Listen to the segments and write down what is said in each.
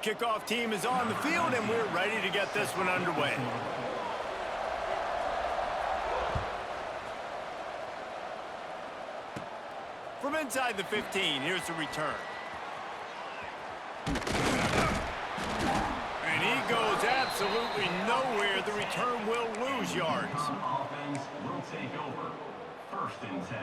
The kickoff team is on the field, and we're ready to get this one underway. From inside the 15, here's the return. And he goes absolutely nowhere. The return will lose yards. Offense will take over. 1st and 10.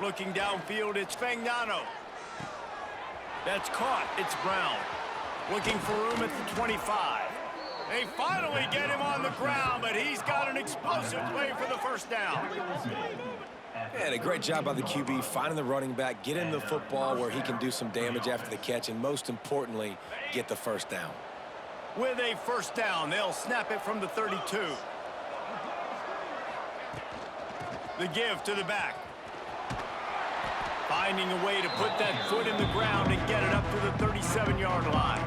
Looking downfield, it's Fagnano. That's caught. It's Brown. Looking for room at the 25. They finally get him on the ground, but he's got an explosive play for the first down. And a great job by the QB finding the running back, get him the football where he can do some damage after the catch, and most importantly, get the first down. With a first down, they'll snap it from the 32. The give to the back. Finding a way to put that foot in the ground and get it up to the 37-yard line.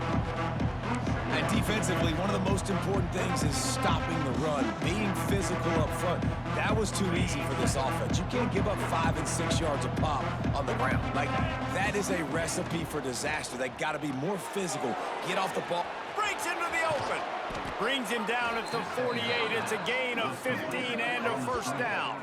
And defensively, one of the most important things is stopping the run, being physical up front. That was too easy for this offense. You can't give up 5 and 6 yards a pop on the ground. Like, that is a recipe for disaster. They got to be more physical. Get off the ball. Breaks into the open. Brings him down at the 48. It's a gain of 15 and a first down.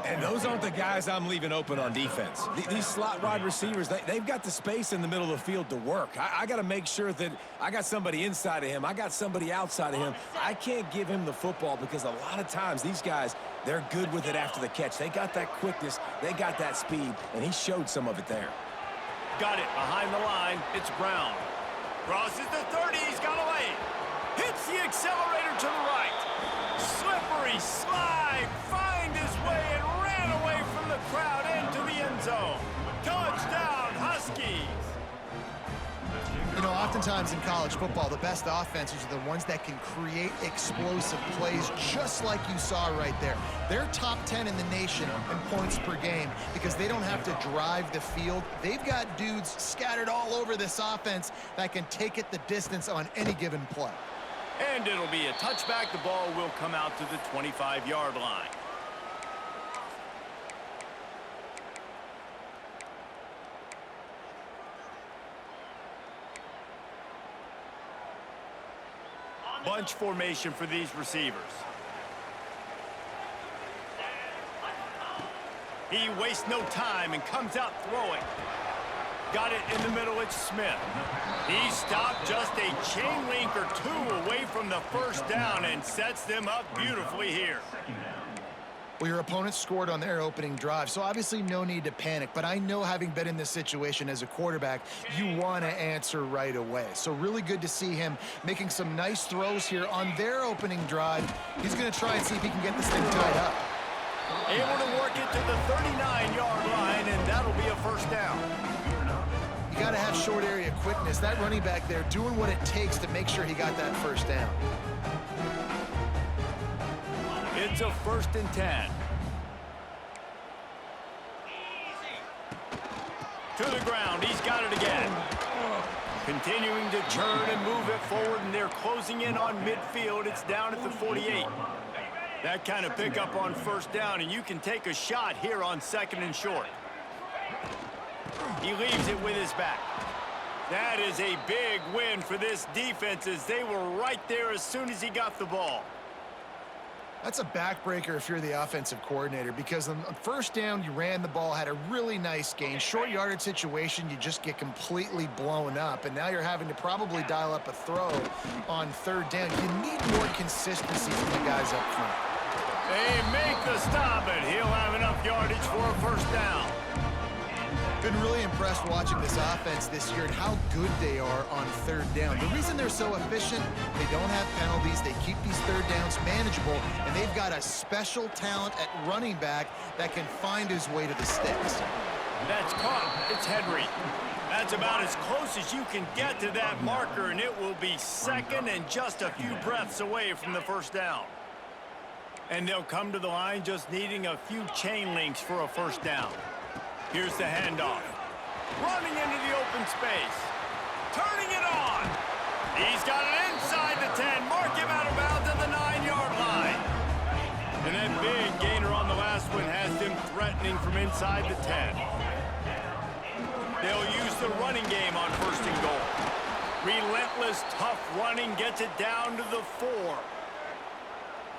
And those aren't the guys I'm leaving open on defense. These slot wide receivers, they've got the space in the middle of the field to work. I got to make sure that I got somebody inside of him. I got somebody outside of him. I can't give him the football because a lot of times these guys, they're good with it after the catch. They got that quickness. They got that speed, and he showed some of it there. Got it behind the line. It's Brown. Crosses the 30. He's got a lane. Hits the accelerator to the right. Slippery slide. Find his way and ran away from the crowd into the end zone. Touchdown, Huskies. You know, oftentimes in college football, the best offenses are the ones that can create explosive plays just like you saw right there. They're top 10 in the nation in points per game because they don't have to drive the field. They've got dudes scattered all over this offense that can take it the distance on any given play. And it'll be a touchback. The ball will come out to the 25-yard line. Bunch formation for these receivers. He wastes no time and comes out throwing. Got it in the middle, it's Smith. He stopped just a chain link or two away from the first down and sets them up beautifully here. Well, your opponent scored on their opening drive, so obviously no need to panic. But I know, having been in this situation as a quarterback, you want to answer right away. So really good to see him making some nice throws here on their opening drive. He's going to try and see if he can get this thing tied up. Able to work it to the 39-yard line, and that'll be a first down. You got to have short area quickness. That running back there doing what it takes to make sure he got that first down. It's a 1st and 10. To the ground. He's got it again. Continuing to churn and move it forward, and they're closing in on midfield. It's down at the 48. That kind of pickup on first down, and you can take a shot here on 2nd and short. He leaves it with his back. That is a big win for this defense, as they were right there as soon as he got the ball. That's a backbreaker if you're the offensive coordinator, because on first down, you ran the ball, had a really nice gain. Short yardage situation, you just get completely blown up, and now you're having to probably dial up a throw on 3rd down. You need more consistency from the guys up front. They make the stop, and he'll have enough yardage for a first down. Been really impressed watching this offense this year and how good they are on 3rd down. The reason they're so efficient, they don't have penalties, they keep these 3rd downs manageable, and they've got a special talent at running back that can find his way to the sticks. That's Caught. It's Henry. That's about as close as you can get to that marker, and it will be second and just a few breaths away from the first down. And they'll come to the line just needing a few chain links for a first down. Here's the handoff. Running into the open space. Turning it on. He's got it inside the 10. Mark him out of bounds at the 9-yard line. And that big gainer on the last one has them threatening from inside the 10. They'll use the running game on first and goal. Relentless, tough running gets it down to the 4.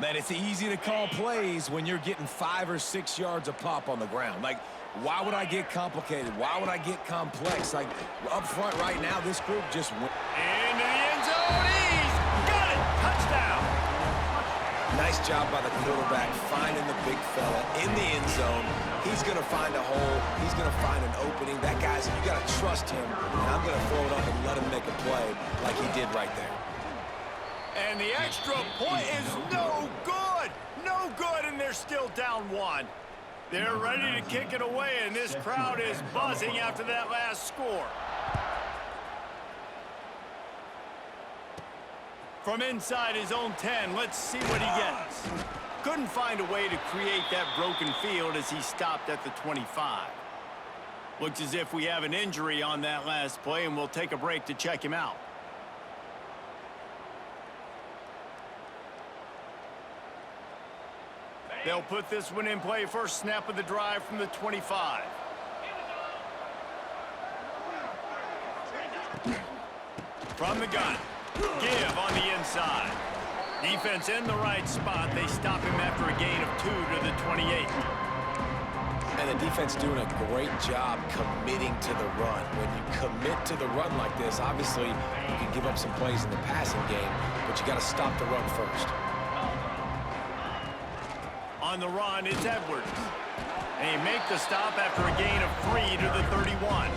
Man, it's easy to call plays when you're getting 5 or 6 yards a pop on the ground. Like, why would I get complicated? Why would I get complex? Like, up front right now, this group just went. Into the end zone. He's got it. Touchdown. Nice job by the quarterback finding the big fella in the end zone. He's going to find a hole. He's going to find an opening. That guy's, you got to trust him. And I'm going to throw it up and let him make a play like he did right there. And the extra point is no good. No good, and they're still down 1. They're ready to kick it away, and this crowd is buzzing after that last score. From inside his own 10, let's see what he gets. Couldn't find a way to create that broken field as he stopped at the 25. Looks as if we have an injury on that last play, and we'll take a break to check him out. They'll put this one in play first snap of the drive from the 25. From the gun. Give on the inside. Defense in the right spot. They stop him after a gain of 2 to the 28. And the defense doing a great job committing to the run. When you commit to the run like this, obviously you can give up some plays in the passing game, but you got to stop the run first. On the run, it's Edwards. And he make the stop after a gain of 3 to the 31.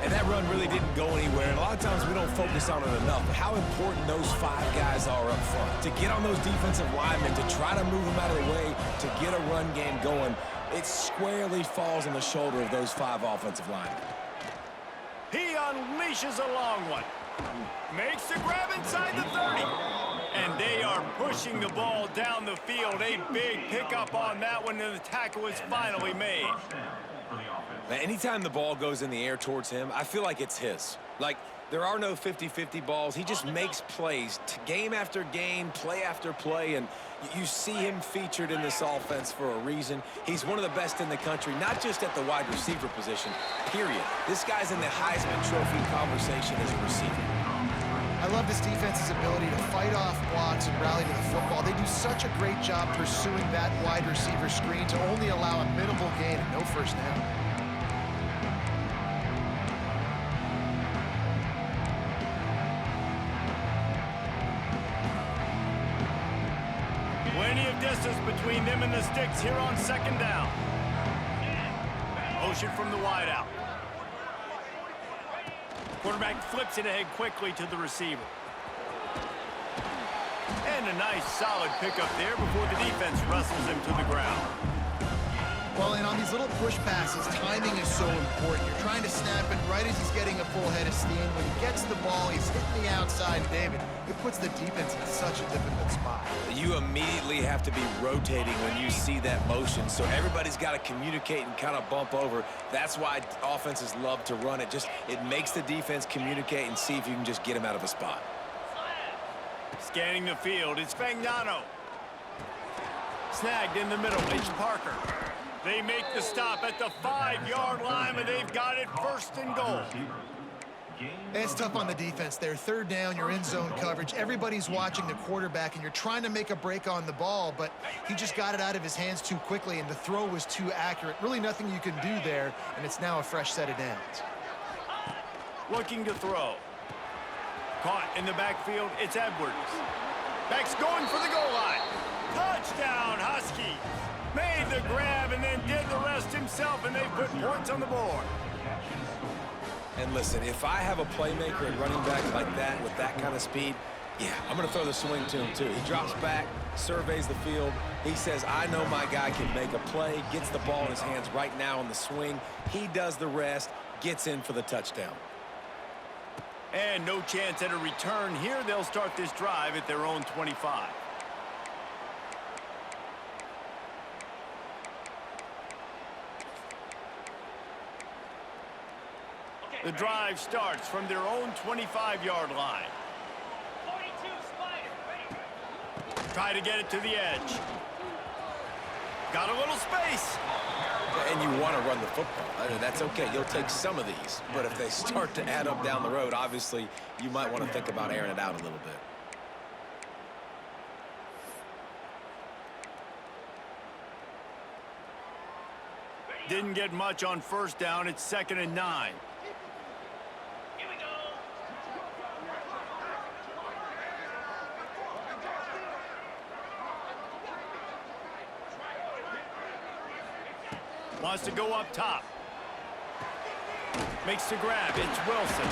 And that run really didn't go anywhere. And a lot of times we don't focus on it enough. How important those 5 guys are up front. To get on those defensive linemen, to try to move them out of the way, to get a run game going, it squarely falls on the shoulder of those 5 offensive linemen. He unleashes a long one. Makes the grab inside the 30. And they are pushing the ball down the field. A big pickup on that one, and the tackle is finally made. Now, anytime the ball goes in the air towards him, I feel like it's his. Like, there are no 50-50 balls. He just makes plays, game after game, play after play, and you see him featured in this offense for a reason. He's one of the best in the country, not just at the wide receiver position, period. This guy's in the Heisman Trophy conversation as a receiver. I love this defense's ability to fight off blocks and rally to the football. They do such a great job pursuing that wide receiver screen to only allow a minimal gain and no first down. Plenty of distance between them and the sticks here on second down. Motion from the wideout. Quarterback flips it ahead quickly to the receiver. And a nice solid pickup there before the defense wrestles him to the ground. Well, and on these little push passes, timing is so important. You're trying to snap it right as he's getting a full head of steam. When he gets the ball, he's hitting the outside, David. It puts the defense in such a difficult spot. You immediately have to be rotating when you see that motion, so everybody's got to communicate and kind of bump over. That's why offenses love to run it. It makes the defense communicate and see if you can just get him out of a spot. Scanning the field, it's Fagnano. Snagged in the middle, it's Parker. They make the stop at the 5-yard line, but they've got it first and goal. It's tough on the defense there. Third down, you're in zone coverage. Everybody's watching the quarterback, and you're trying to make a break on the ball, but he just got it out of his hands too quickly, and the throw was too accurate. Really nothing you can do there, and it's now a fresh set of downs. Looking to throw. Caught in the backfield, it's Edwards. Back's going for the goal line. Touchdown, Husky. Made the grab and then did the rest himself, and they put points on the board. And listen, if I have a playmaker and running back like that with that kind of speed, yeah, I'm going to throw the swing to him too. He drops back, surveys the field. He says, I know my guy can make a play, gets the ball in his hands right now on the swing. He does the rest, gets in for the touchdown. And no chance at a return here. They'll start this drive at their own 25. The drive starts from their own 25-yard line. 42 Spider. Try to get it to the edge. Got a little space. And you want to run the football. That's okay. You'll take some of these. But if they start to add up down the road, obviously, you might want to think about airing it out a little bit. Didn't get much on first down. It's 2nd and 9. Here we go. Wants to go up top. Makes the grab. It's Wilson.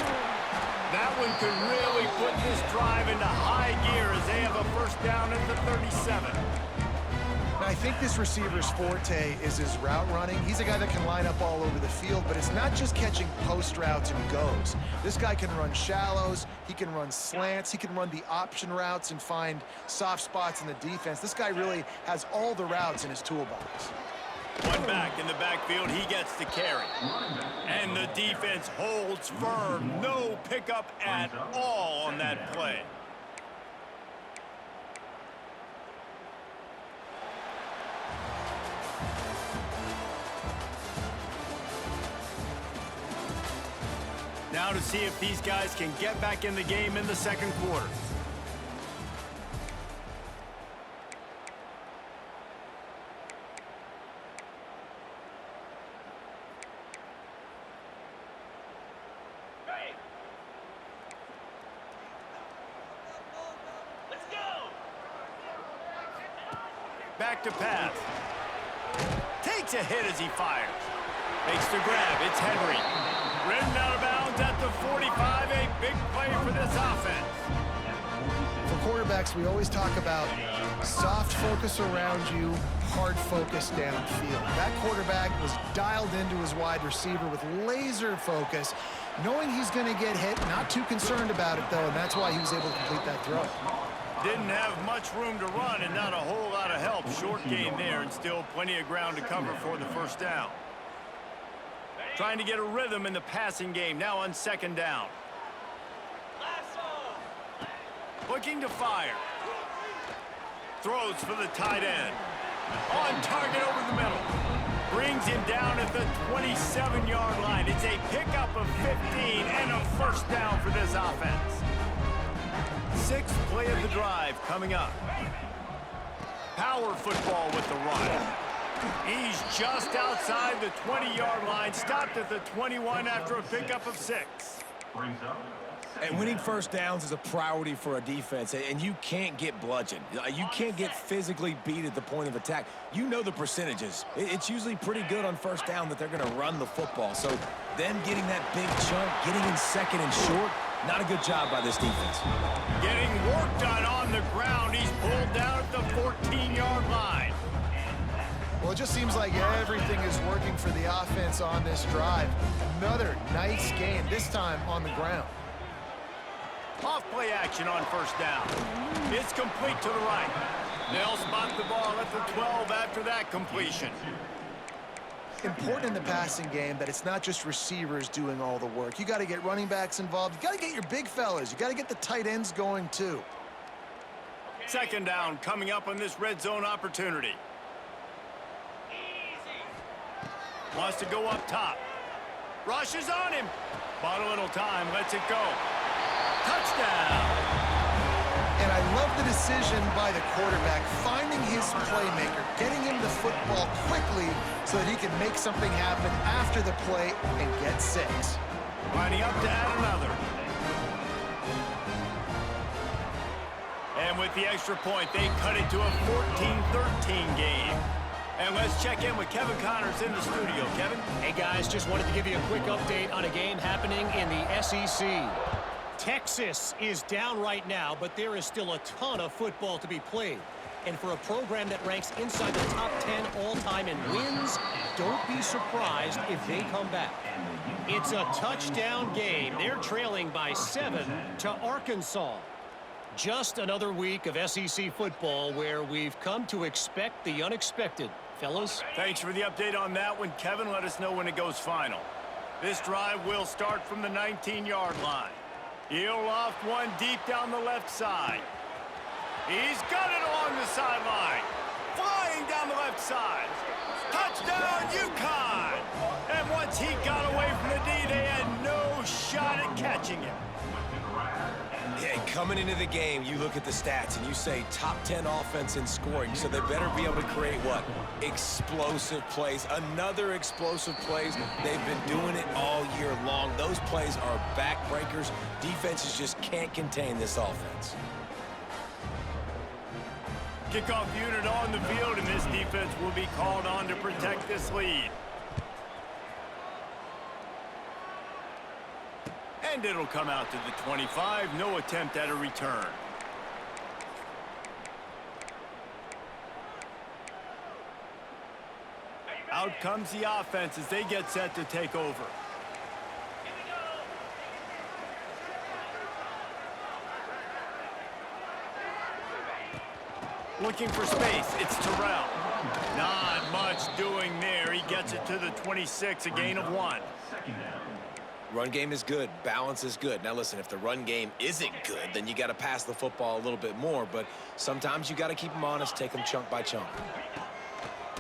That one could really put this drive into high gear as they have a first down at the 37. And I think this receiver's forte is his route running. He's a guy that can line up all over the field, but it's not just catching post routes and goes. This guy can run shallows, he can run slants, he can run the option routes and find soft spots in the defense. This guy really has all the routes in his toolbox. One back in the backfield, he gets the carry. And the defense holds firm. No pickup at all on that play. Now to see if these guys can get back in the game in the second quarter. Let's go. Back to pass. Takes a hit as he fires. Makes the grab. It's Henry. Ridden out of bounds at the 45. A big play for this offense. For quarterbacks, we always talk about soft focus around you, hard focus downfield. That quarterback was dialed into his wide receiver with laser focus, knowing he's going to get hit, not too concerned about it, though, and that's why he was able to complete that throw. Didn't have much room to run and not a whole lot of help. Short game there and still plenty of ground to cover for the first down. Trying to get a rhythm in the passing game now on 2nd down. Looking to fire. Throws for the tight end. On target over the middle. Brings him down at the 27-yard line. It's a pickup of 15 and a first down for this offense. 6th play of the drive coming up. Power football with the run. He's just outside the 20-yard line. Stopped at the 21 after a pickup of 6. And winning first downs is a priority for a defense, and you can't get bludgeoned. You can't get physically beat at the point of attack. You know the percentages. It's usually pretty good on first down that they're going to run the football. So them getting that big chunk, getting in 2nd and short, not a good job by this defense. Getting work done on the ground. He's pulled down at the 14-yard line. Well, it just seems like everything is working for the offense on this drive. Another nice gain, this time on the ground. Off-play action on first down. It's complete to the right. They'll spot the ball at the 12 after that completion. Important in the passing game that it's not just receivers doing all the work. You got to get running backs involved. You got to get your big fellas. You got to get the tight ends going too. 2nd down coming up on this red zone opportunity. Wants to go up top. Rushes on him. Bought a little time. Lets it go. Touchdown. And I love the decision by the quarterback, finding his playmaker, getting him the football quickly so that he can make something happen after the play and get 6. Lining up to add another. And with the extra point, they cut it to a 14-13 game. And let's check in with Kevin Connors in the studio. Kevin? Hey, guys, just wanted to give you a quick update on a game happening in the SEC. Texas is down right now, but there is still a ton of football to be played. And for a program that ranks inside the top 10 all-time in wins, don't be surprised if they come back. It's a touchdown game. They're trailing by 7 to Arkansas. Just another week of SEC football where we've come to expect the unexpected. Fellas? Thanks for the update on that one, Kevin. Let us know when it goes final. This drive will start from the 19-yard line. He'll loft one deep down the left side. He's got it along the sideline. Flying down the left side. Touchdown, UConn! And once he got away from the D, they had no shot at catching him. Yeah, coming into the game, you look at the stats and you say top 10 offense in scoring, so they better be able to create what? Explosive plays. Another explosive plays. They've been doing it all year long. Those plays are backbreakers. Defenses just can't contain this offense. Kickoff unit on the field, and this defense will be called on to protect this lead. And it'll come out to the 25. No attempt at a return. Out comes the offense as they get set to take over. Looking for space, it's Terrell. Not much doing there. He gets it to the 26, a gain of 1. Run game is good. Balance is good. Now, listen, if the run game isn't good, then you got to pass the football a little bit more. But sometimes you got to keep them honest, take them chunk by chunk.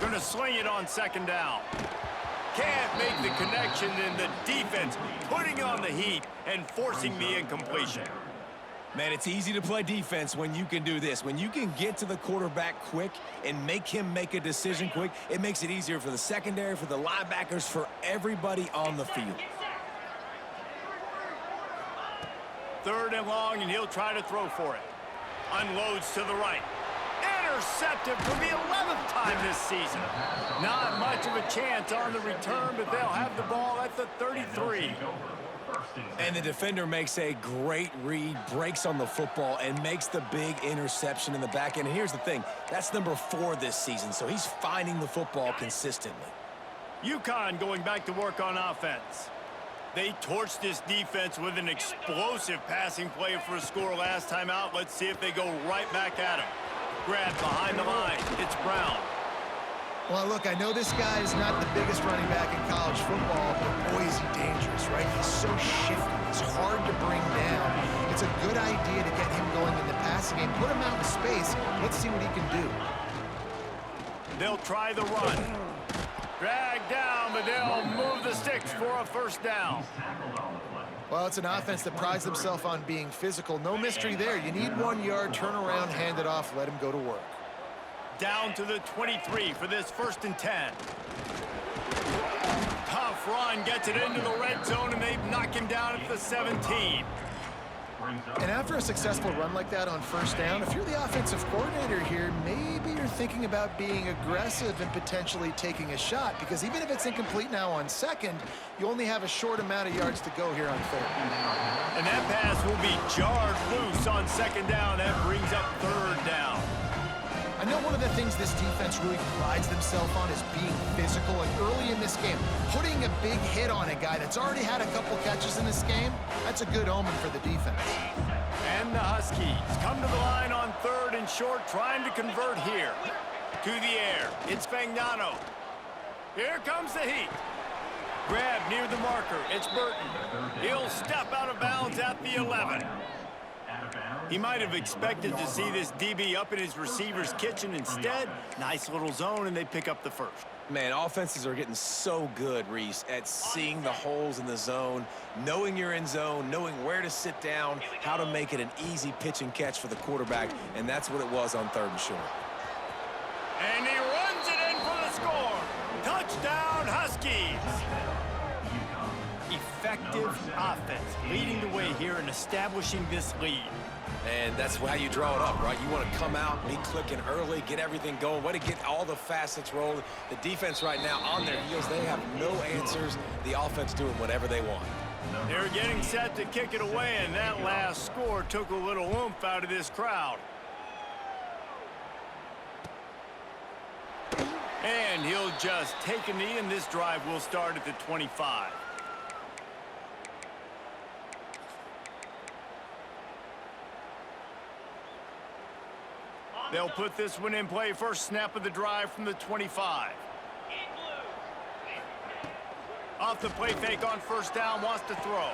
Gonna sling it on second down. Can't make the connection, and the defense putting on the heat and forcing the incompletion. Man, it's easy to play defense when you can do this. When you can get to the quarterback quick and make him make a decision quick, it makes it easier for the secondary, for the linebackers, for everybody on the field. 3rd and long, and he'll try to throw for it. Unloads to the right. Intercepted for the 11th time this season. Not much of a chance on the return, but they'll have the ball at the 33. And the defender makes a great read, breaks on the football, and makes the big interception in the back end. And here's the thing, that's number 4 this season, so he's finding the football consistently. UConn going back to work on offense. They torched this defense with an explosive passing play for a score last time out. Let's see if they go right back at him. Grabbed behind the line. It's Brown. Well, look, I know this guy is not the biggest running back in college football, but boy, is he dangerous, right? He's so shifty. He's hard to bring down. It's a good idea to get him going in the passing game. Put him out in space. Let's see what he can do. They'll try the run. Drag down, but they'll move the sticks for a first down. Well, it's an offense that prides themselves on being physical. No mystery there. You need 1 yard, turn around, hand it off, let him go to work. Down to the 23 for this 1st and 10. Tough run, gets it into the red zone, and they knock him down at the 17. And after a successful run like that on 1st down, if you're the offensive coordinator here, maybe you're thinking about being aggressive and potentially taking a shot, because even if it's incomplete now on 2nd, you only have a short amount of yards to go here on 3rd. And that pass will be jarred loose on 2nd down. That brings up 3rd down. I know one of the things this defense really prides themselves on is being physical, and early in this game, putting a big hit on a guy that's already had a couple catches in this game, that's a good omen for the defense. And the Huskies come to the line on 3rd and short, trying to convert here. To the air, it's Fagnano. Here comes the heat. Grab near the marker, it's Burton. He'll step out of bounds at the 11. He might have expected to see this DB up in his receiver's kitchen. Instead, nice little zone, and they pick up the 1st. Man, offenses are getting so good, Reese, at seeing the holes in the zone, knowing you're in zone, knowing where to sit down, how to make it an easy pitch and catch for the quarterback, and that's what it was on 3rd and short. And he runs it in for the score. Touchdown, Huskies. Effective offense, leading the way here and establishing this lead. And that's how you draw it up, right? You want to come out, be clicking early, get everything going, way to get all the facets rolling. The defense right now on their heels, they have no answers. The offense doing whatever they want. They're getting set to kick it away, and that last score took a little oomph out of this crowd. And he'll just take a knee, and this drive will start at the 25. They'll put this one in play. First snap of the drive from the 25. Off the play fake on first down, wants to throw.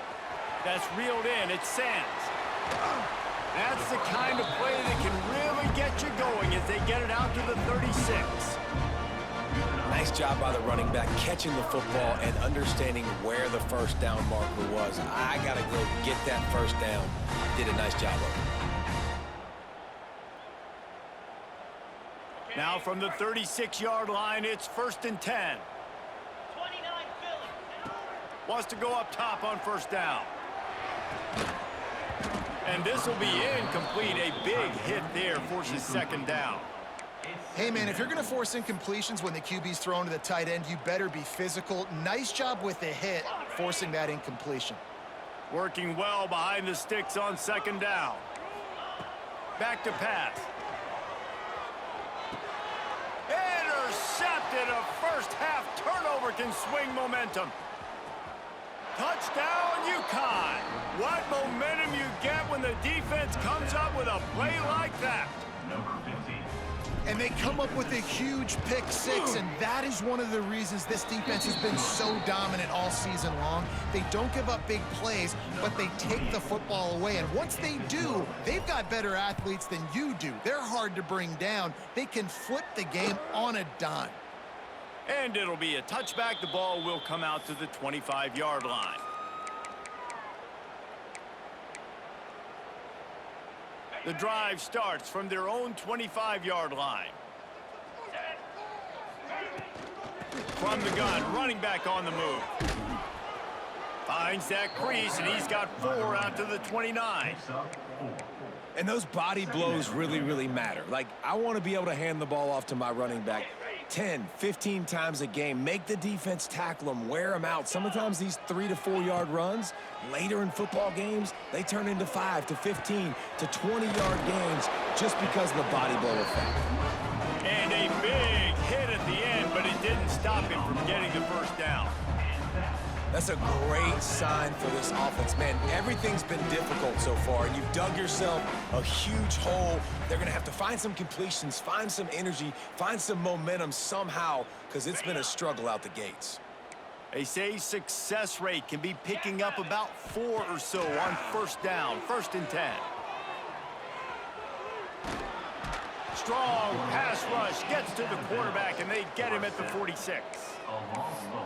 That's reeled in. It's Sands. That's the kind of play that can really get you going as they get it out to the 36. Nice job by the running back catching the football and understanding where the first down marker was. I got to go get that first down. Did a nice job of it. Now from the 36-yard line, it's 1st and 10. 29 Philly. Wants to go up top on first down. And this will be incomplete. A big hit there forces second down. Hey, man, if you're going to force incompletions when the QB's thrown to the tight end, you better be physical. Nice job with the hit, forcing that incompletion. Working well behind the sticks on second down. Back to pass. Intercepted. A first-half turnover can swing momentum. Touchdown, UConn. What momentum you get when the defense comes up with a play like that. Number 15. And they come up with a huge pick six, and that is one of the reasons this defense has been so dominant all season long. They don't give up big plays, but they take the football away. And once they do, they've got better athletes than you do. They're hard to bring down. They can flip the game on a dime. And it'll be a touchback. The ball will come out to the 25-yard line. The drive starts from their own 25-yard line. From the gun, running back on the move. Finds that crease, and he's got 4 out to the 29. And those body blows really, really matter. Like, I want to be able to hand the ball off to my running back 10, 15 times a game. Make the defense tackle them, wear them out. Sometimes these 3 to 4 yard runs, later in football games, they turn into 5 to 15 to 20-yard games just because of the body blow effect. And a big hit at the end, but it didn't stop him from getting the first down. That's a great sign for this offense. Man, everything's been difficult so far, and you've dug yourself a huge hole. They're going to have to find some completions, find some energy, find some momentum somehow, because it's been a struggle out the gates. They say success rate can be picking up about 4 or so on first down, 1st and 10. Strong pass rush gets to the quarterback, and they get him at the 46.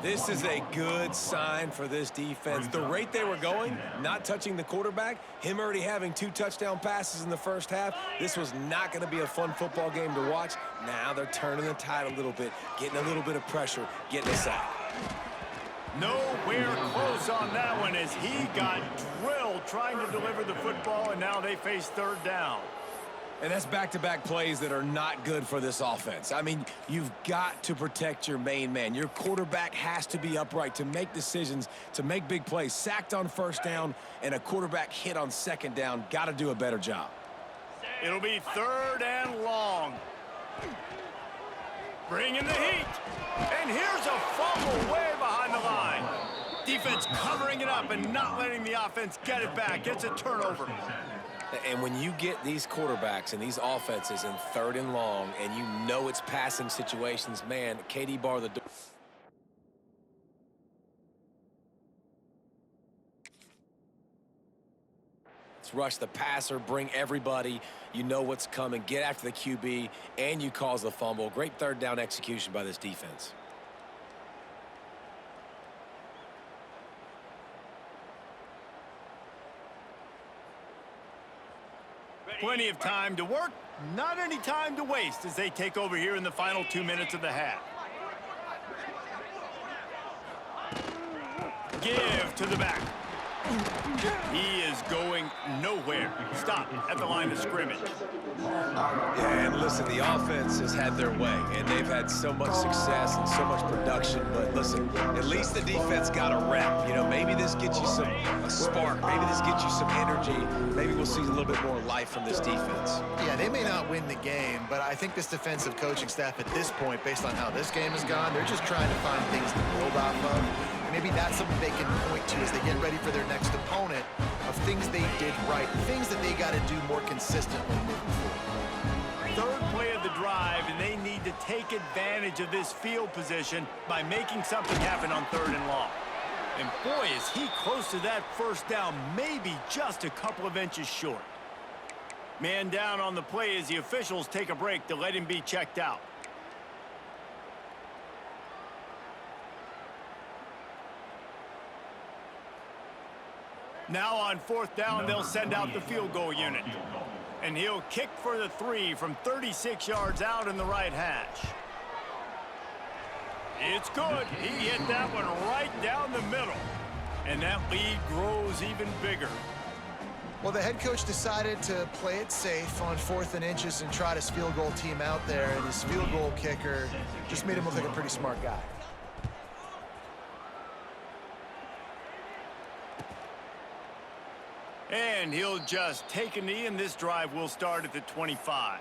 This is a good sign for this defense. The rate they were going, not touching the quarterback, him already having 2 touchdown passes in the first half, this was not going to be a fun football game to watch. Now they're turning the tide a little bit, getting a little bit of pressure, getting a sack. Nowhere close on that one as he got drilled trying to deliver the football, and now they face 3rd down. And that's back-to-back plays that are not good for this offense. I mean, you've got to protect your main man. Your quarterback has to be upright to make decisions, to make big plays. Sacked on first down and a quarterback hit on second down. Got to do a better job. It'll be 3rd and long. Bring in the heat. And here's a fumble way behind the line. Defense covering it up and not letting the offense get it back. It's a turnover. And when you get these quarterbacks and these offenses in 3rd and long and you know it's passing situations, man, KD bar the door. Let's rush the passer, bring everybody. You know what's coming. Get after the QB, and you cause the fumble. Great 3rd down execution by this defense. Plenty of time to work, not any time to waste as they take over here in the final 2 minutes of the half. Give to the back. He is going nowhere. Stop at the line of scrimmage. Yeah, and listen, the offense has had their way, and they've had so much success and so much production. But listen, at least the defense got a rep. You know, maybe this gets you a spark. Maybe this gets you some energy. Maybe we'll see a little bit more life from this defense. Yeah, they may not win the game, but I think this defensive coaching staff at this point, based on how this game has gone, they're just trying to find things to build off of. Maybe that's something they can point to as they get ready for their next opponent of things they did right, things that they got to do more consistently moving forward. Third play of the drive, and they need to take advantage of this field position by making something happen on 3rd and long. And boy, is he close to that first down, maybe just a couple of inches short. Man down on the play as the officials take a break to let him be checked out. Now on 4th down, they'll send out the field goal unit. And he'll kick for the 3 from 36 yards out in the right hash. It's good. He hit that one right down the middle. And that lead grows even bigger. Well, the head coach decided to play it safe on 4th and inches and trot his field goal team out there, and his field goal kicker just made him look like a pretty smart guy. And he'll just take a knee, and this drive will start at the 25.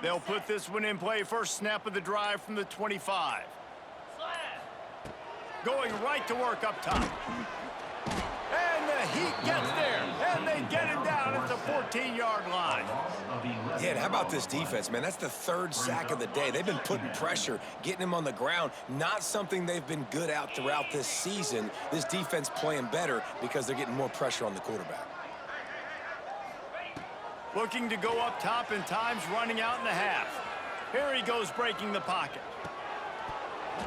They'll put this one in play. First snap of the drive from the 25. Going right to work up top. And the Heat gets there, and they get him down at the 14-yard line. Yeah, and how about this defense, man? That's the 3rd sack of the day. They've been putting pressure, getting him on the ground. Not something they've been good at throughout this season. This defense playing better because they're getting more pressure on the quarterback. Looking to go up top, and time's running out in the half. Here he goes breaking the pocket.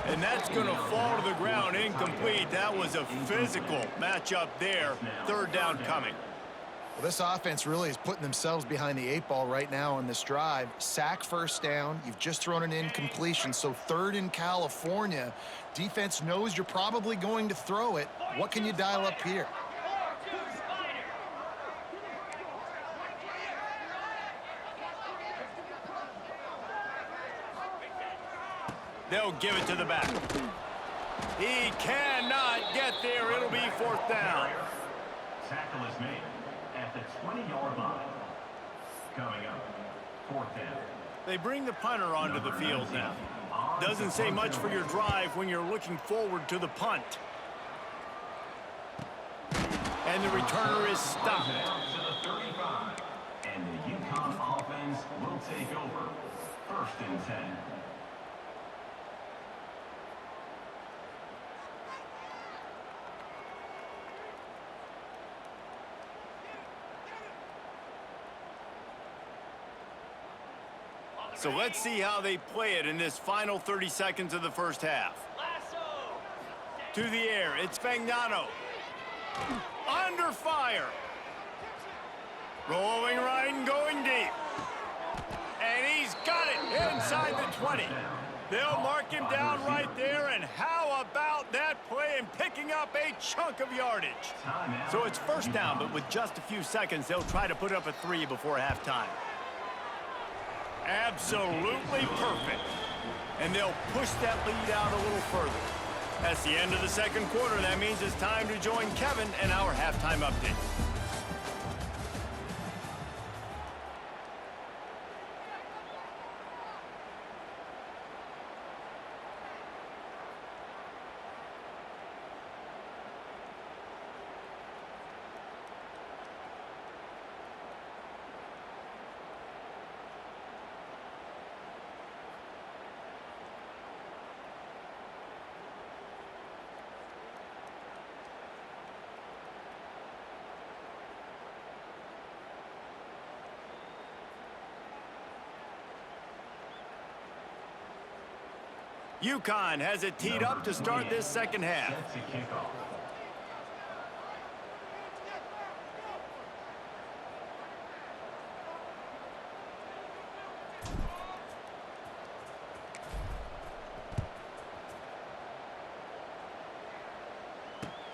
And that's going to fall to the ground incomplete. That was a physical matchup there. 3rd down coming. Well, this offense really is putting themselves behind the 8 ball right now on this drive. Sack, 1st down. You've just thrown an incompletion, so 3rd in California. Defense knows you're probably going to throw it. What can you dial up here? They'll give it to the back. He cannot get there. It'll be 4th down. Tackle is made at the 20-yard line. Coming up, 4th down. They bring the punter onto the field now. Doesn't say much for your drive when you're looking forward to the punt. And the returner is stopped. To the 35. And the UConn offense will take over. 1st and 10. So let's see how they play it in this final 30 seconds of the first half. To the air, it's Fagnano. Under fire. Rolling right and going deep. And he's got it inside the 20. They'll mark him down right there, and how about that play and picking up a chunk of yardage? So it's 1st down, but with just a few seconds, they'll try to put up a 3 before halftime. Absolutely perfect. And they'll push that lead out a little further. That's the end of the 2nd quarter. That means it's time to join Kevin and our halftime update. UConn has it teed up to start this 2nd half. Set to kick off.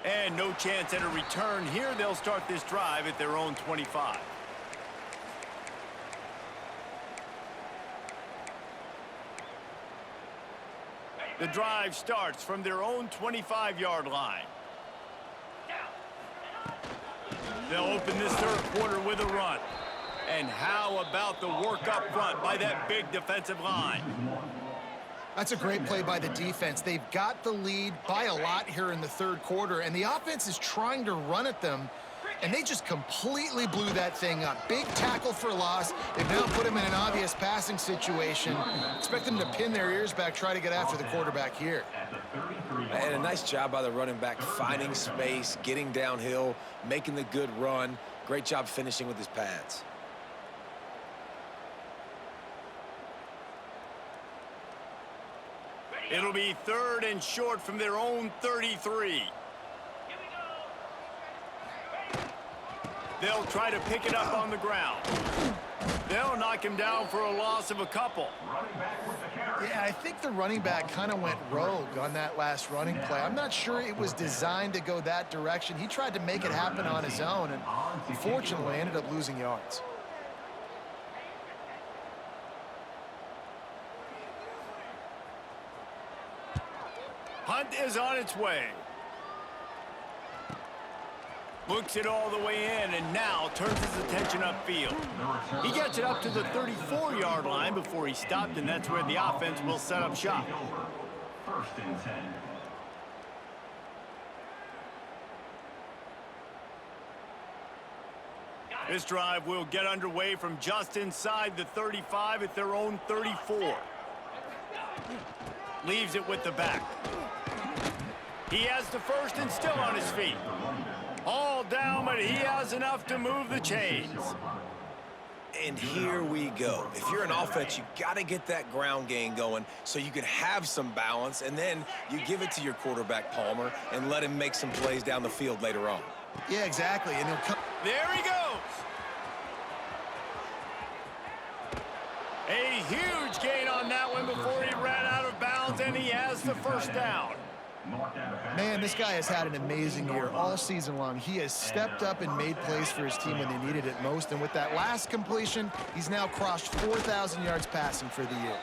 And no chance at a return here. They'll start this drive at their own 25. The drive starts from their own 25-yard line. They'll open this third quarter with a run. And how about the work up front by that big defensive line? That's a great play by the defense. They've got the lead by a lot here in the third quarter, and the offense is trying to run at them, and they just completely blew that thing up. Big tackle for loss. They've now put them in an obvious passing situation. Expect them to pin their ears back, try to get after the quarterback here. And a nice job by the running back, finding space, getting downhill, making the good run. Great job finishing with his pads. It'll be third and short from their own 33. They'll try to pick it up on the ground. They'll knock him down for a loss of a couple. Yeah, I think the running back kind of went rogue on that last running play. I'm not sure it was designed to go that direction. He tried to make it happen on his own, and unfortunately ended up losing yards. Hunt is on its way. Looks it all the way in and now turns his attention upfield. He gets it up to the 34-yard line before he stopped, and that's where the offense will set up shop. First and 10. This drive will get underway from just inside the 35 at their own 34. Leaves it with the back. He has the first and still on his feet. All down, but he has enough to move the chains. And here we go. If you're an offense, you got to get that ground game going so you can have some balance, and then you give it to your quarterback, Palmer, and let him make some plays down the field later on. Yeah, exactly. And he'll come. There he goes. A huge gain on that one before he ran out of bounds, and he has the first down. Man, this guy has had an amazing year all season long. He has stepped up and made plays for his team when they needed it most. And with that last completion, he's now crossed 4,000 yards passing for the year.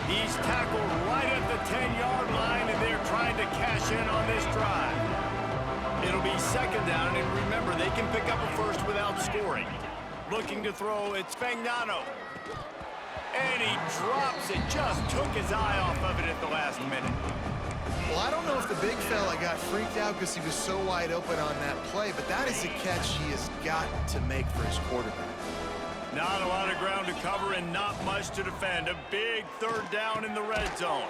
He's tackled right at the 10-yard line, and they're trying to cash in on this drive. It'll be second down, and remember, they can pick up a first without scoring. Looking to throw, it's Fagnano. And he drops it, just took his eye off of it at the last minute. Well, I don't know if the big fella got freaked out because he was so wide open on that play, but that is a catch he has got to make for his quarterback. Not a lot of ground to cover and not much to defend. A big third down in the red zone.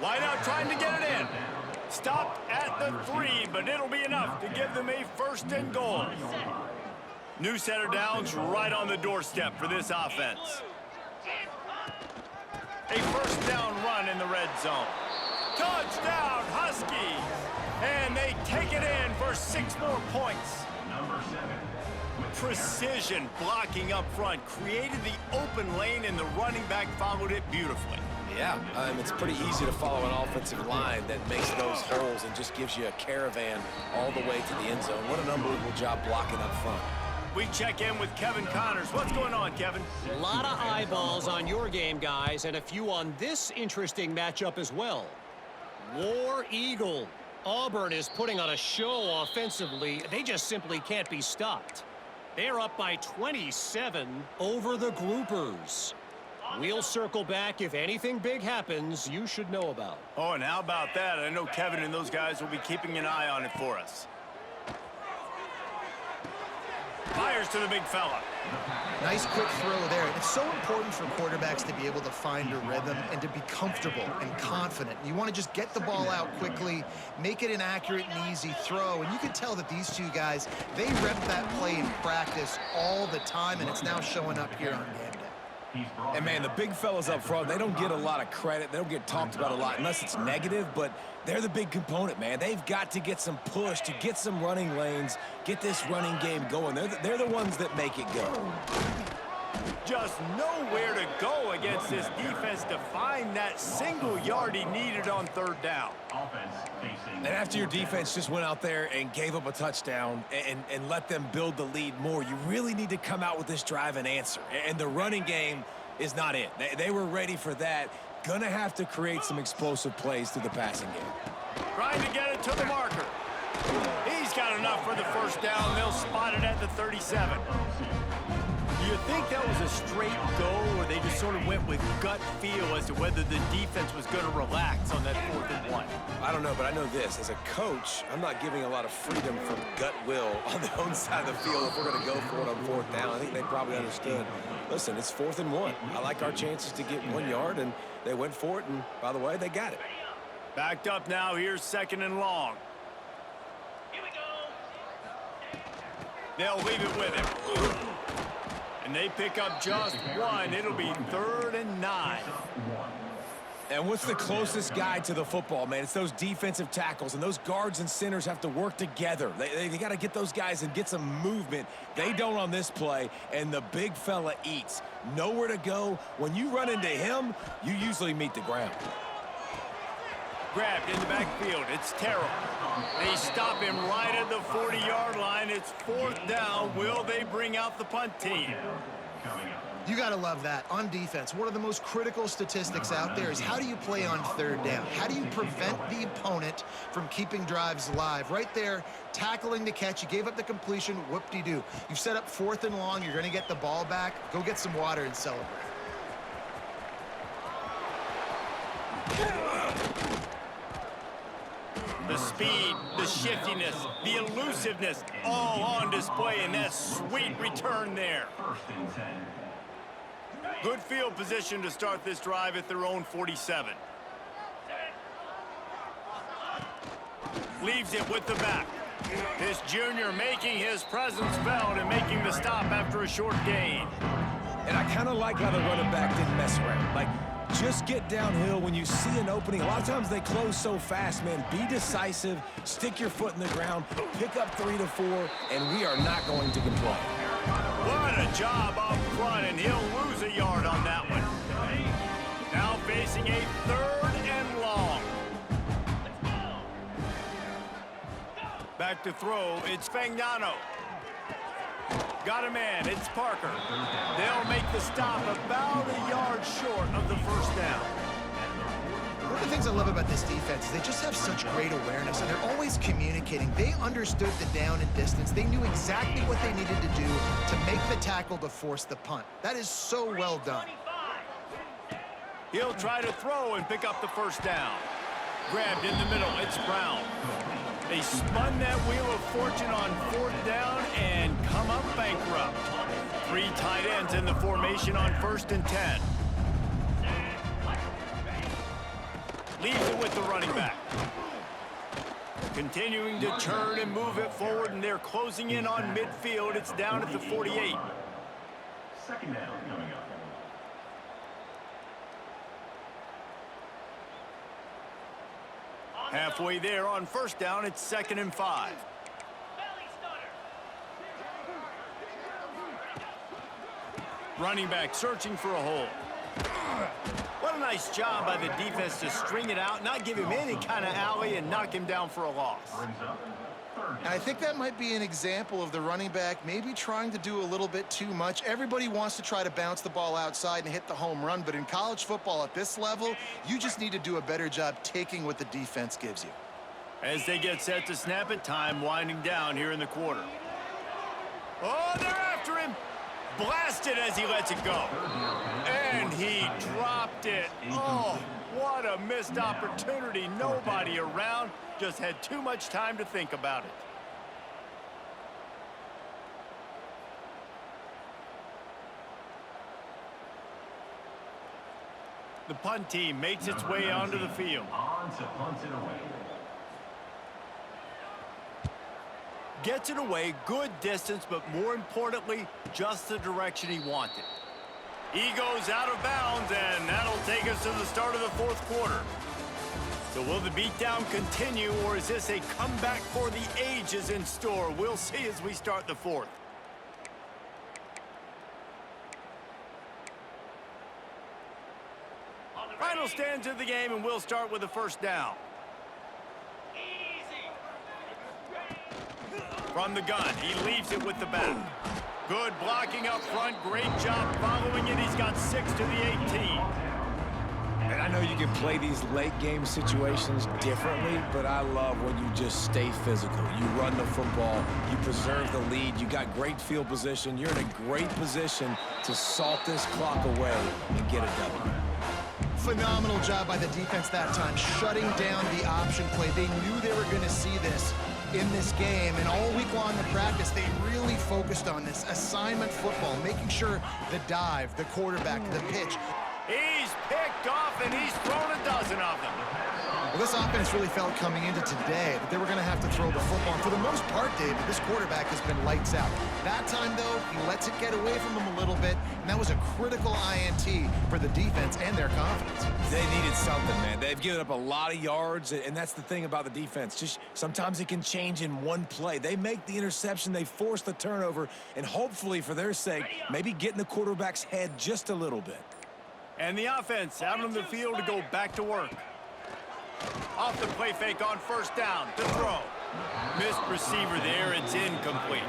Wideout trying to get it in. Stopped at the 3, but it'll be enough to give them a first and goal. New set of downs right on the doorstep for this offense. A first down run in the red zone. Touchdown, Huskies! And they take it in for 6 more points. Number 7. Precision blocking up front created the open lane, and the running back followed it beautifully. Yeah, it's pretty easy to follow an offensive line that makes those holes and just gives you a caravan all the way to the end zone. What an unbelievable job blocking up front. We check in with Kevin Connors. What's going on, Kevin? A lot of eyeballs on your game, guys, and a few on this interesting matchup as well. War Eagle. Auburn is putting on a show offensively. They just simply can't be stopped. They're up by 27 over the Groupers. We'll circle back. If anything big happens, you should know about. Oh, and how about that? I know Kevin and those guys will be keeping an eye on it for us. Fires to the big fella. Nice quick throw there. It's so important for quarterbacks to be able to find a rhythm and to be comfortable and confident. You want to just get the ball out quickly, make it an accurate and easy throw. And you can tell that these two guys, they rep that play in practice all the time, and it's now showing up here on game day. And, man, the big fellas up front, they don't get a lot of credit. They don't get talked about a lot unless it's negative, but they're the big component, man. They've got to get some push, to get some running lanes, get this running game going. They're the ones that make it go. Just nowhere to go against this defense to find that single yard he needed on third down. Offense facing. And after your defense just went out there and gave up a touchdown and let them build the lead more, you really need to come out with this drive and answer. And the running game is not it. They were ready for that. Gonna have to create some explosive plays through the passing game. Trying to get it to the marker. He's got enough for the first down. They'll spot it at the 37. Do you think that was a straight go, or they just sort of went with gut feel as to whether the defense was going to relax on that 4th and 1? I don't know, but I know this. As a coach, I'm not giving a lot of freedom from gut will on the own side of the field if we're going to go for it on 4th down. I think they probably understood. Listen, it's 4th and 1. I like our chances to get 1 yard, and they went for it, and by the way, they got it. Backed up now. Here's 2nd and long. Here we go. They'll leave it with him. And they pick up just 1. It'll be 3rd and 9. And what's the closest guy to the football, man? It's those defensive tackles, and those guards and centers have to work together. They got to get those guys and get some movement. They don't on this play, and the big fella eats. Nowhere to go. When you run into him, you usually meet the ground. Grabbed in the backfield. It's Terrell. They stop him right at the 40-yard line. It's 4th down. Will they bring out the punt team? You got to love that. On defense, one of the most critical statistics out there is how do you play on 3rd down? How do you prevent the opponent from keeping drives alive? Right there, tackling the catch. You gave up the completion. Whoop-de-doo. You've set up 4th and long. You're going to get the ball back. Go get some water and celebrate. The speed, the shiftiness, the elusiveness, all on display, and that sweet return there. Good field position to start this drive at their own 47. Leaves it with the back. This junior making his presence felt and making the stop after a short gain. And I kind of like how the running back didn't mess around. Like, just get downhill when you see an opening. A lot of times they close so fast, man. Be decisive, stick your foot in the ground, pick up 3 to 4, and we are not going to complain. What a job up front, and he'll lose a yard on that one. Now facing a 3rd and long. Back to throw, it's Fagnano. Got a man, it's Parker. They'll make the stop about a yard short of the 1st down. One of the things I love about this defense is they just have such great awareness, and they're always communicating. They understood the down and distance. They knew exactly what they needed to do to make the tackle to force the punt. That is so well done. He'll try to throw and pick up the 1st down. Grabbed in the middle, it's Brown. They spun that wheel of fortune on 4th down and come up bankrupt. 3 tight ends in the formation on 1st and 10. Leaves it with the running back. Continuing to turn and move it forward, and they're closing in on midfield. It's down at the 48. 2nd down coming up. Halfway there on 1st down, it's 2nd and 5. Belly stunner. Running back searching for a hole. What a nice job by the defense to string it out, not give him any kind of alley, and knock him down for a loss. And I think that might be an example of the running back maybe trying to do a little bit too much. Everybody wants to try to bounce the ball outside and hit the home run, but in college football at this level, you just need to do a better job taking what the defense gives you. As they get set to snap it, time winding down here in the quarter. Oh, they're after him. Blasted as he lets it go. And he dropped it. Oh, what a missed opportunity. Nobody around. Just had too much time to think about it. The punt team makes its way onto the field. On to punt it away. Gets it away, good distance, but more importantly, just the direction he wanted. He goes out of bounds, and that'll take us to the start of the 4th quarter. So will the beatdown continue, or is this a comeback for the ages in store? We'll see as we start the 4th. Final stands of the game, and we'll start with the 1st down. Easy. From the gun, he leaves it with the back. Good blocking up front. Great job following it. He's got 6 to the 18. And I know you can play these late game situations differently, but I love when you just stay physical. You run the football, you preserve the lead, you got great field position. You're in a great position to salt this clock away and get a W. Phenomenal job by the defense that time, shutting down the option play. They knew they were going to see this in this game, and all week long in practice, they really focused on this assignment football, making sure the dive, the quarterback, the pitch. He's picked off, and he's thrown a dozen of them. Well, this offense really felt coming into today that they were going to have to throw the football. And for the most part, David, this quarterback has been lights out. That time, though, he lets it get away from him a little bit, and that was a critical INT for the defense and their confidence. They needed something, man. They've given up a lot of yards, and that's the thing about the defense. Just sometimes it can change in one play. They make the interception, they force the turnover, and hopefully, for their sake, maybe get in the quarterback's head just a little bit. And the offense out on the field to go back to work. Off the play fake on first down to throw. Missed receiver there. It's incomplete.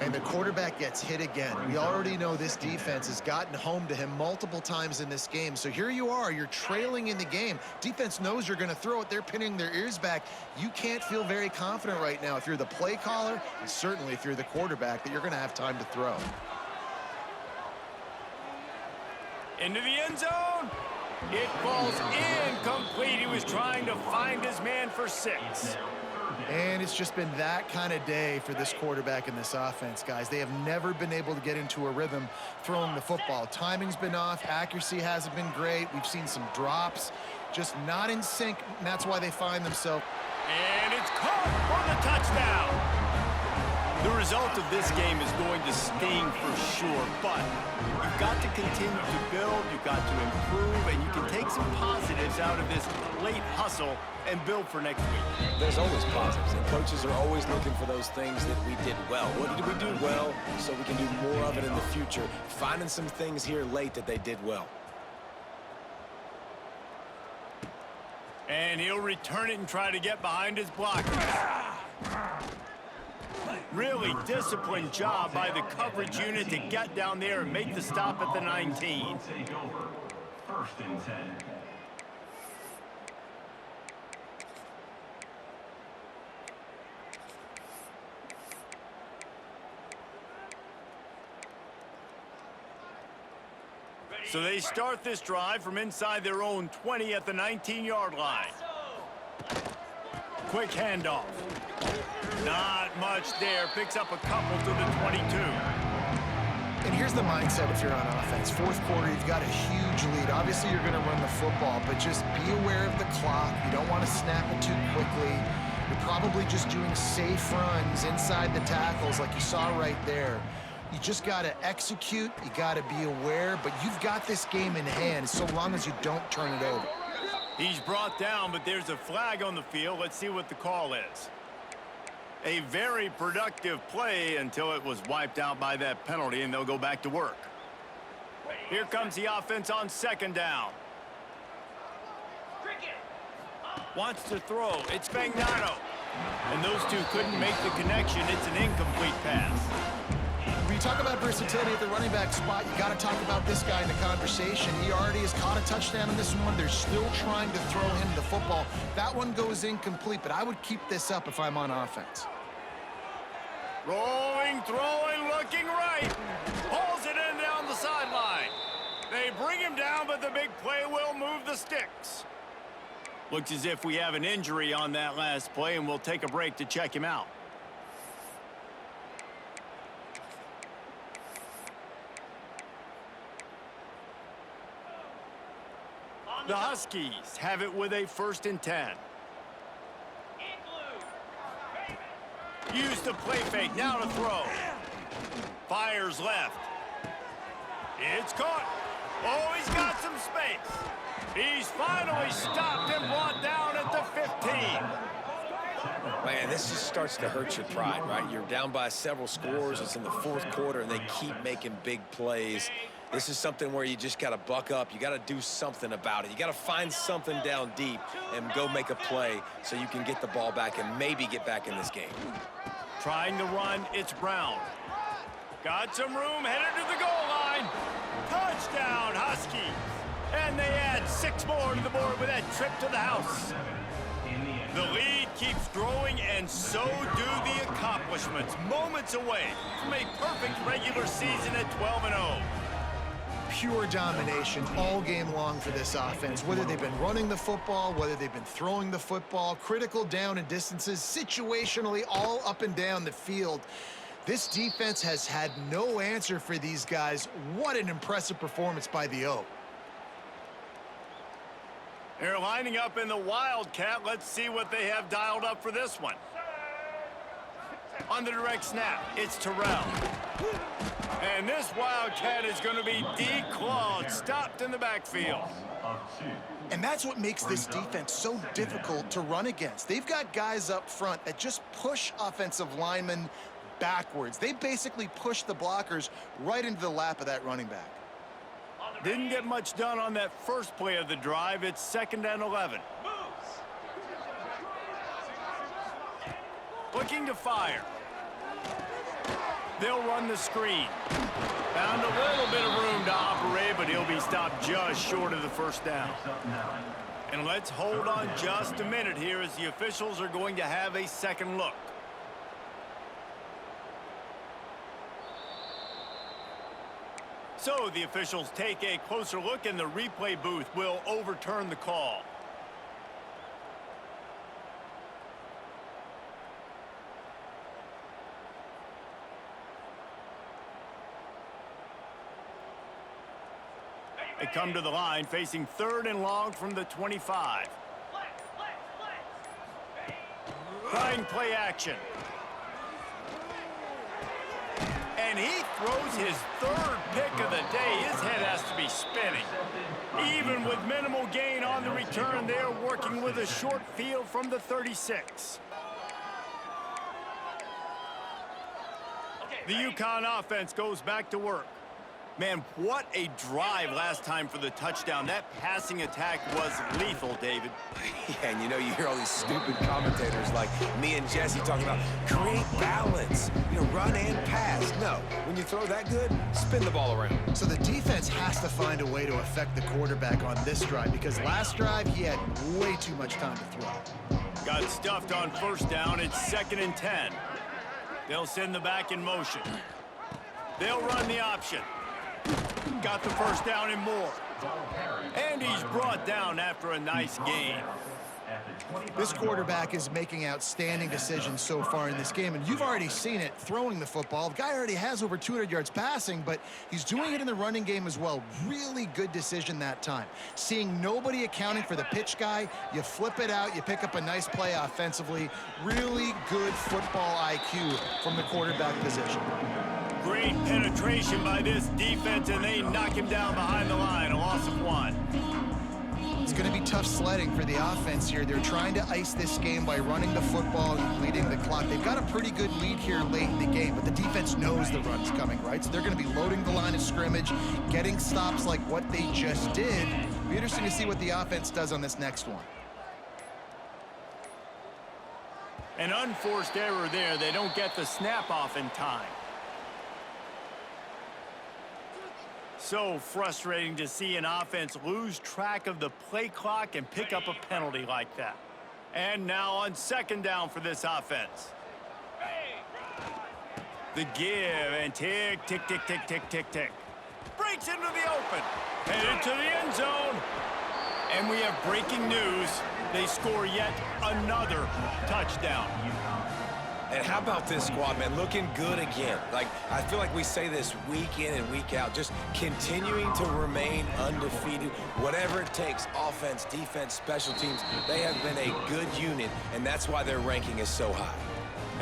And the quarterback gets hit again. We already know this defense has gotten home to him multiple times in this game. So here you are. You're trailing in the game. Defense knows you're going to throw it. They're pinning their ears back. You can't feel very confident right now if you're the play caller, and certainly if you're the quarterback, that you're going to have time to throw. Into the end zone. It falls incomplete. He was trying to find his man for 6. And it's just been that kind of day for this quarterback and this offense, guys. They have never been able to get into a rhythm throwing the football. Timing's been off. Accuracy hasn't been great. We've seen some drops, just not in sync, and that's why they find themselves. And it's caught for the touchdown. The result of this game is going to sting for sure, but you've got to continue to build, you've got to improve, and you can take some positives out of this late hustle and build for next week. There's always positives, and coaches are always looking for those things that we did well. What did we do well so we can do more of it in the future? Finding some things here late that they did well. And he'll return it and try to get behind his blockers. Really disciplined job by the coverage unit to get down there and make the stop at the 19. Take over. 1st and 10. So they start this drive from inside their own 20 at the 19-yard line. Quick handoff. Not much there. Picks up a couple to the 22. And here's the mindset if you're on offense. 4th quarter, you've got a huge lead. Obviously, you're going to run the football, but just be aware of the clock. You don't want to snap it too quickly. You're probably just doing safe runs inside the tackles like you saw right there. You just got to execute. You got to be aware, but you've got this game in hand so long as you don't turn it over. He's brought down, but there's a flag on the field. Let's see what the call is. A very productive play until it was wiped out by that penalty, and they'll go back to work. Here comes the offense on 2nd down. Wants to throw. It's Fagnano. And those two couldn't make the connection. It's an incomplete pass. When you talk about versatility at the running back spot, you got to talk about this guy in the conversation. He already has caught a touchdown in this one. They're still trying to throw him the football. That one goes incomplete, but I would keep this up if I'm on offense. Rolling, throwing, looking right. Pulls it in down the sideline. They bring him down, but the big play will move the sticks. Looks as if we have an injury on that last play, and we'll take a break to check him out. The Huskies have it with a 1st and 10. Use the play fake, now to throw. Fires left. It's caught. Oh, he's got some space. He's finally stopped and brought down at the 15. Man, this just starts to hurt your pride, right? You're down by several scores. It's in the 4th quarter, and they keep making big plays. This is something where you just got to buck up. You got to do something about it. You got to find something down deep and go make a play so you can get the ball back and maybe get back in this game. Trying to run, it's Brown. Got some room, headed to the goal line. Touchdown, Huskies. And they add 6 more to the board with that trip to the house. The lead keeps growing, and so do the accomplishments. Moments away from a perfect regular season at 12-0. Pure domination all game long for this offense. Whether they've been running the football, whether they've been throwing the football, critical down and distances, situationally all up and down the field. This defense has had no answer for these guys. What an impressive performance by the O. They're lining up in the Wildcat. Let's see what they have dialed up for this one. On the direct snap, it's Terrell. And this Wildcat is going to be declawed, stopped in the backfield. And that's what makes this defense so difficult to run against. They've got guys up front that just push offensive linemen backwards. They basically push the blockers right into the lap of that running back. Didn't get much done on that first play of the drive. It's 2nd and 11. Looking to fire. They'll run the screen. Found a little bit of room to operate, but he'll be stopped just short of the first down. And let's hold on just a minute here as the officials are going to have a second look. So the officials take a closer look, and the replay booth will overturn the call. They come to the line facing 3rd and long from the 25. Trying play action. And he throws his 3rd pick of the day. His head has to be spinning. Even with minimal gain on the return, they're working with a short field from the 36. The UConn offense goes back to work. Man, what a drive last time for the touchdown. That passing attack was lethal, David. Yeah, and you know, you hear all these stupid commentators like me and Jesse talking about create balance, you know, run and pass. No, when you throw that good, spin the ball around. So the defense has to find a way to affect the quarterback on this drive, because last drive he had way too much time to throw. Got stuffed on 1st down. It's 2nd and 10. They'll send the back in motion. They'll run the option. Got the 1st down and more. And he's brought down after a nice gain. This quarterback is making outstanding decisions so far in this game, and you've already seen it throwing the football. The guy already has over 200 yards passing, but he's doing it in the running game as well. Really good decision that time. Seeing nobody accounting for the pitch guy, you flip it out, you pick up a nice play offensively. Really good football IQ from the quarterback position. Great penetration by this defense, and they knock him down behind the line, a loss of 1. It's going to be tough sledding for the offense here. They're trying to ice this game by running the football and leading the clock. They've got a pretty good lead here late in the game, but the defense knows the run's coming, right? So they're going to be loading the line of scrimmage, getting stops like what they just did. It'll be interesting to see what the offense does on this next one. An unforced error there. They don't get the snap off in time. So frustrating to see an offense lose track of the play clock and pick up a penalty like that. And now on 2nd down for this offense. The give and tick, tick, tick, tick, tick, tick, tick. Breaks into the open. Headed to the end zone. And we have breaking news. They score yet another touchdown. And how about this squad, man? Looking good again. Like, I feel like we say this week in and week out, just continuing to remain undefeated. Whatever it takes, offense, defense, special teams, they have been a good unit, and that's why their ranking is so high.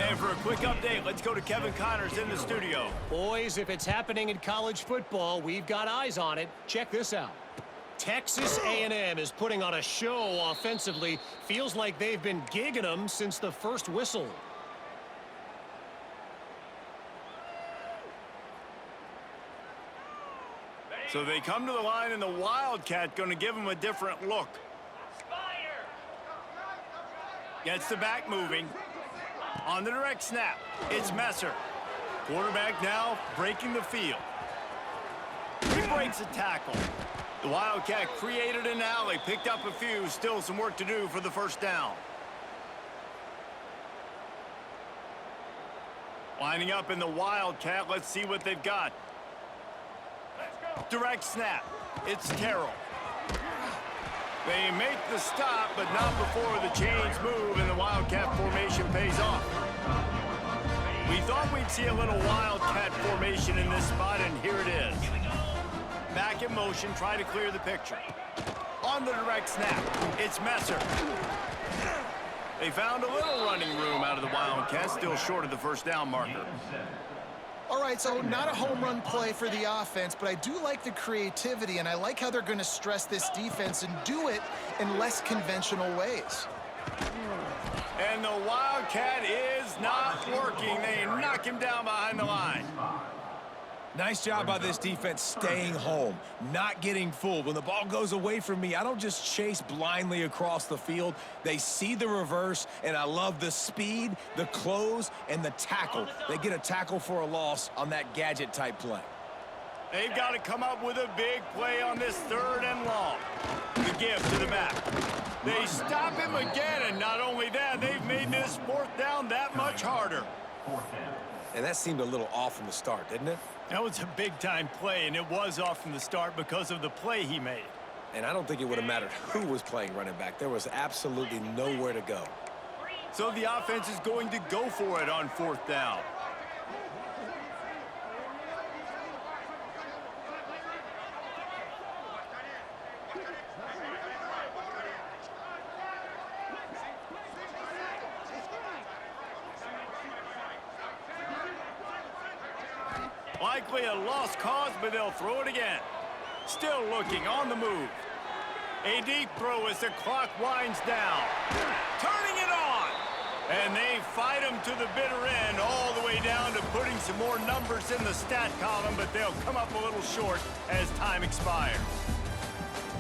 And for a quick update, let's go to Kevin Connors in the studio. Boys, if it's happening in college football, we've got eyes on it. Check this out. Texas A&M is putting on a show offensively. Feels like they've been gigging them since the first whistle. So they come to the line, and the Wildcat going to give them a different look. Gets the back moving. On the direct snap, it's Messer. Quarterback now breaking the field. He breaks a tackle. The Wildcat created an alley, picked up a few, still some work to do for the first down. Lining up in the Wildcat, let's see what they've got. Direct snap, it's Terrell. They make the stop, but not before the chains move and the Wildcat formation pays off. We thought we'd see a little Wildcat formation in this spot, and here it is. Back in motion, try to clear the picture. On the direct snap, it's Messer. They found a little running room out of the Wildcats, still short of the first down marker. All right, so not a home run play for the offense, but I do like the creativity, and I like how they're going to stress this defense and do it in less conventional ways. And the Wildcat is not working. They knock him down behind the line. Nice job by this defense staying home, not getting fooled. When the ball goes away from me, I don't just chase blindly across the field. They see the reverse, and I love the speed, the close, and the tackle. They get a tackle for a loss on that gadget-type play. They've got to come up with a big play on this 3rd and long. The give to the back. They stop him again, and not only that, they've made this 4th down that much harder. And that seemed a little off from the start, didn't it? That was a big-time play, and it was off from the start because of the play he made. And I don't think it would have mattered who was playing running back. There was absolutely nowhere to go. So the offense is going to go for it on 4th down. Likely a lost cause, but they'll throw it again. Still looking on the move. A deep throw as the clock winds down. Turning it on. And they fight him to the bitter end, all the way down to putting some more numbers in the stat column, but they'll come up a little short as time expires.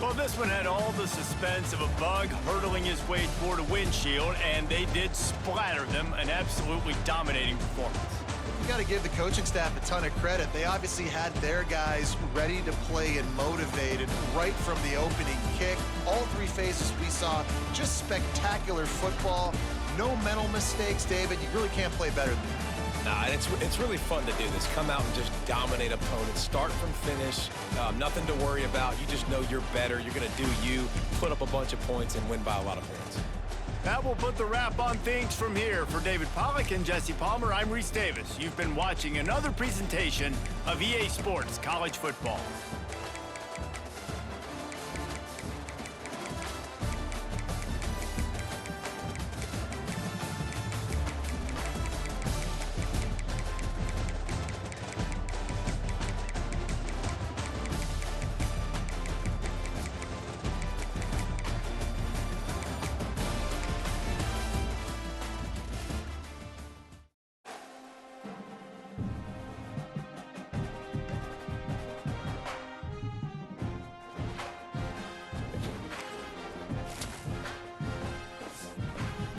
Well, this one had all the suspense of a bug hurtling his way toward a windshield, and they did splatter them, an absolutely dominating performance. You got to give the coaching staff a ton of credit. They obviously had their guys ready to play and motivated right from the opening kick. All 3 phases we saw, just spectacular football. No mental mistakes, David. You really can't play better than that. Nah, and it's really fun to do this. Come out and just dominate opponents, start from finish. Nothing to worry about. You just know you're better. You're going to do you, put up a bunch of points, and win by a lot of points. That will put the wrap on things from here. For David Pollack and Jesse Palmer, I'm Reese Davis. You've been watching another presentation of EA Sports College Football.